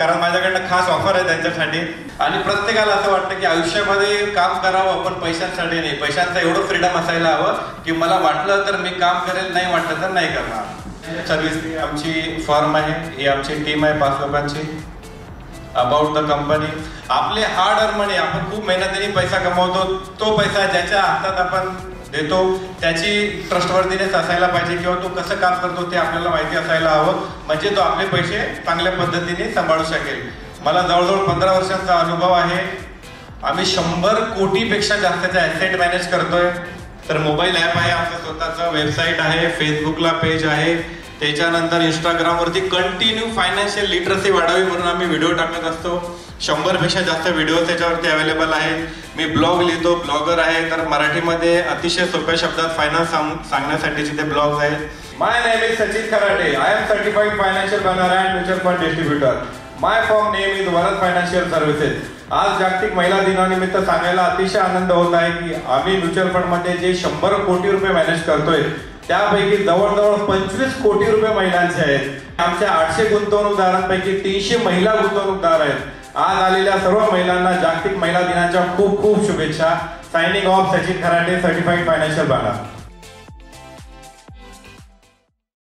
कारण माझ्याकडनं खास ऑफर आहे त्यांच्यासाठी. आणि प्रत्येकाला असं वाटतं की आयुष्यामध्ये काम करावं पण पैशांसाठी नाही. पैशांचं एवढं फ्रीडम असायला हवं की मला वाटलं तर मी काम करेल, नाही वाटलं तर नाही करणार. सर्व्हिस आमची फर्म आहे, ही आमची टीम आहे 5 लोकांची. अबाउट द कंपनी, आपले हार्ड अर्न मनी, आपण खूप मेहनतीने पैसा कमवतो, तो पैसा ज्याच्या हातात आपण देतो त्याची ट्रस्टवर्दीनेस असायला पाहिजे किंवा तो कसं काम करतो ते आपल्याला माहिती असायला हवं, म्हणजे तो आपले पैसे चांगल्या पद्धतीने सांभाळू शकेल. मला जवळजवळ 15 वर्षांचा अनुभव आहे. आम्ही 100 कोटीपेक्षा जास्तचे ॲसेट मॅनेज करतोय. तर मोबाईल ॲप आहे, आमचं स्वतःचं वेबसाईट आहे, फेसबुकला पेज आहे, त्याच्यानंतर इंस्टाग्रामवरती कंटिन्यू फायनान्शियल लिटरसी वाढावी म्हणून आम्ही व्हिडिओ टाकत असतो. 100 पेक्षा जास्त व्हिडिओ त्याच्यावरती अवेलेबल आहेत. मी ब्लॉग लिहितो, ब्लॉगर आहे. तर मराठीमध्ये अतिशय सोप्या शब्दात फायनान्स सांगण्यासाठीचे ते ब्लॉग्स आहेत. My name is Sachin Kharate. I am certified financial planner and mutual fund distributor. My firm name is Varad financial services. आज जागतिक महिला दिनानिमित्त सांगायला अतिशय आनंद होत आहे की आम्ही म्युच्युअल फंड मध्ये जे 100 कोटी रुपये मॅनेज करतोय त्यापैकी जवळजवळ 25 कोटी रुपये महिलांचे आहेत. आमच्या 800 गुंतवणूकदारांपैकी 300 महिला गुंतवणूकदार आहेत. आज आलेल्या सर्व महिलांना जागतिक महिला दिनाच्या खूप खूप शुभेच्छा. सायनिंग ऑफ, सचिन खराटे, सर्टिफाईड फायनान्शियल प्लॅनर.